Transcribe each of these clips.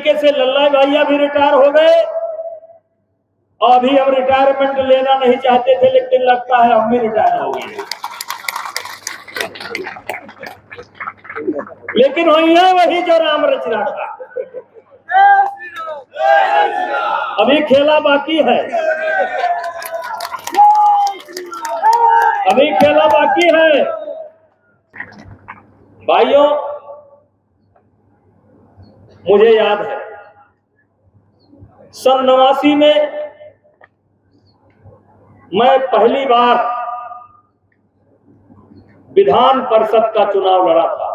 तरीके से लल्ला भैया भी रिटायर हो गए और अभी हम रिटायरमेंट लेना नहीं चाहते थे, लेकिन लगता है हम भी रिटायर हो गए। लेकिन होइया वही जो राम रचना था। अभी खेला बाकी है, अभी खेला बाकी है। भाइयों, मुझे याद है सन 89 में मैं पहली बार विधान परिषद का चुनाव लड़ा था।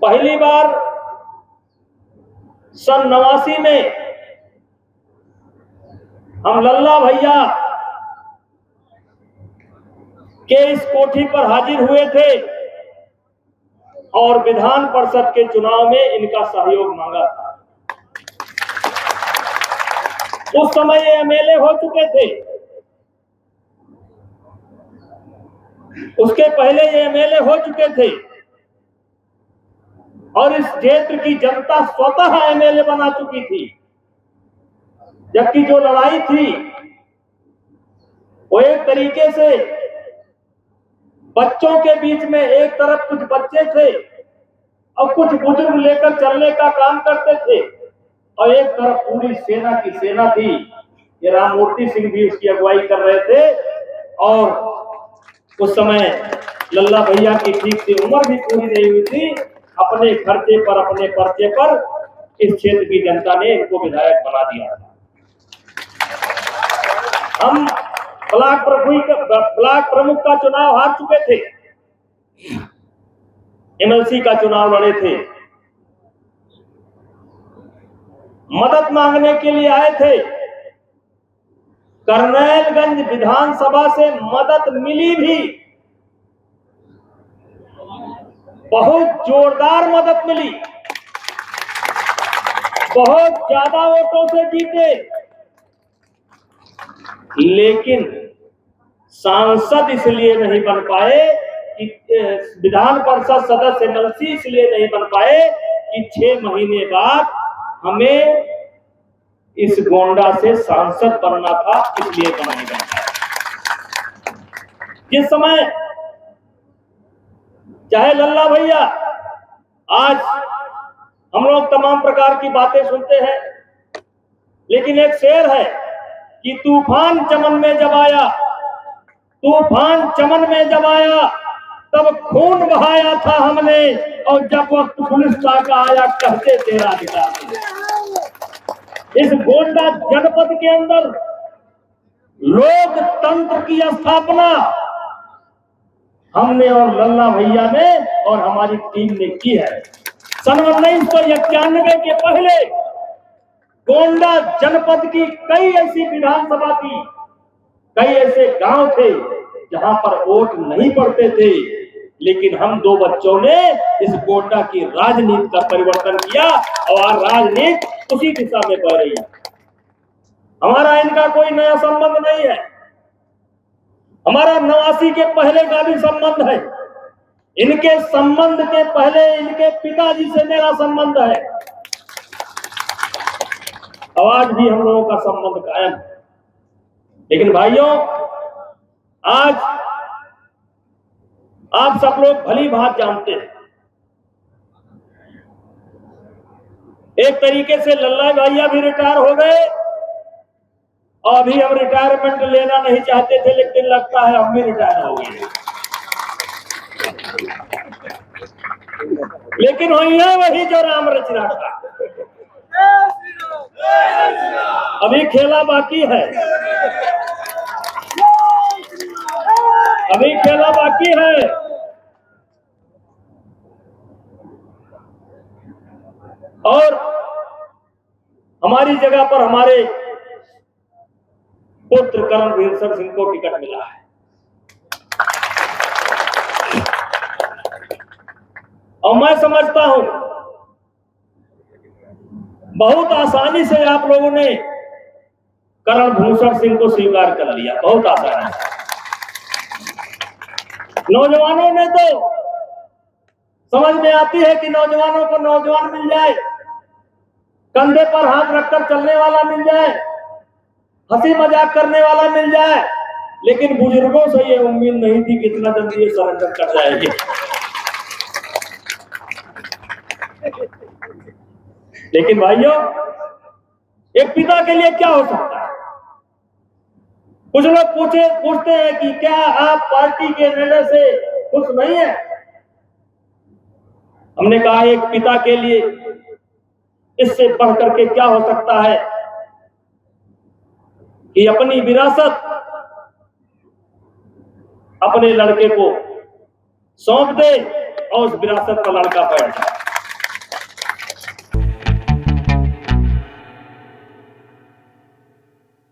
पहली बार सन 89 में हम लल्ला भैया के इस कोठी पर हाजिर हुए थे और विधान परिषद के चुनाव में इनका सहयोग मांगा था। उस समय ये एमएलए हो चुके थे, उसके पहले ये एमएलए हो चुके थे और इस क्षेत्र की जनता स्वतः एमएलए बना चुकी थी। जबकि जो लड़ाई थी वो एक तरीके से बच्चों के बीच में, एक तरफ कुछ बच्चे थे और कुछ बुजुर्ग लेकर चलने का काम करते थे और एक तरफ पूरी सेना की सेना थी। ये राममूर्ति सिंह भी उसकी अगुवाई कर रहे थे और उस समय लल्ला भैया की ठीक से उम्र भी पूरी नहीं हुई थी। अपने खर्चे पर, अपने पर्चे पर इस क्षेत्र की जनता ने इनको विधायक बना दिया था। हम ब्लॉक प्रमुख का चुनाव हार चुके थे, एमएलसी का चुनाव लड़े थे, मदद मांगने के लिए आए थे। करनैलगंज विधानसभा से मदद मिली भी, बहुत जोरदार मदद मिली, बहुत ज्यादा वोटों से जीते, लेकिन सांसद इसलिए नहीं बन पाए कि विधान परिषद सदस्य एमएलसी इसलिए नहीं बन पाए कि 6 महीने बाद हमें इस गोंडा से सांसद बनना था, इसलिए बनाई गई। जिस समय चाहे लल्ला भैया, आज हम लोग तमाम प्रकार की बातें सुनते हैं, लेकिन एक शेर है कि तूफान चमन में जब आया, तूफान चमन में जब आया तब खून बहाया था हमने, और जब वक्त पुलिस का आया कहते तेरा अधिकार। इस गोंडा जनपद के अंदर लोकतंत्र की स्थापना हमने और लल्ला भैया ने और हमारी टीम ने की है। सन 1991 के पहले गोंडा जनपद की कई ऐसी विधानसभा थी, कई ऐसे गांव थे जहां पर वोट नहीं पड़ते थे, लेकिन हम 2 बच्चों ने इस गोंडा की राजनीति का परिवर्तन किया और राजनीति उसी दिशा में बढ़ रही है। हमारा इनका कोई नया संबंध नहीं है, हमारा 89 के पहले का भी संबंध है। इनके संबंध के पहले इनके पिताजी से मेरा संबंध है, आज भी हम लोगों का संबंध कायम है। लेकिन भाइयों, आज आप सब लोग भली भांति जानते हैं, एक तरीके से लल्ला भैया भी रिटायर हो गए और अभी हम रिटायरमेंट लेना नहीं चाहते थे, लेकिन लगता है हम भी रिटायर हो गए। लेकिन होइया वही जो राम रचना था। अभी खेला बाकी है, अभी खेला बाकी है। और हमारी जगह पर हमारे पुत्र कर्णवीर सिंह को टिकट मिला है और मैं समझता हूं बहुत आसानी से आप लोगों ने कर्णभूषण सिंह को स्वीकार कर लिया, बहुत आसानी से। नौजवानों ने तो समझ में आती है कि नौजवानों को नौजवान मिल जाए, कंधे पर हाथ रखकर चलने वाला मिल जाए, हंसी मजाक करने वाला मिल जाए, लेकिन बुजुर्गों से ये उम्मीद नहीं थी कि इतना जल्दी ये सरेंडर कर जाएगी। लेकिन भाइयों, एक पिता के लिए क्या हो सकता है? कुछ लोग पूछते हैं कि क्या आप पार्टी के निर्णय से खुश नहीं है? हमने कहा एक पिता के लिए इससे बढ़कर के क्या हो सकता है कि अपनी विरासत अपने लड़के को सौंप दे और उस विरासत पर लड़का बैठ जाए।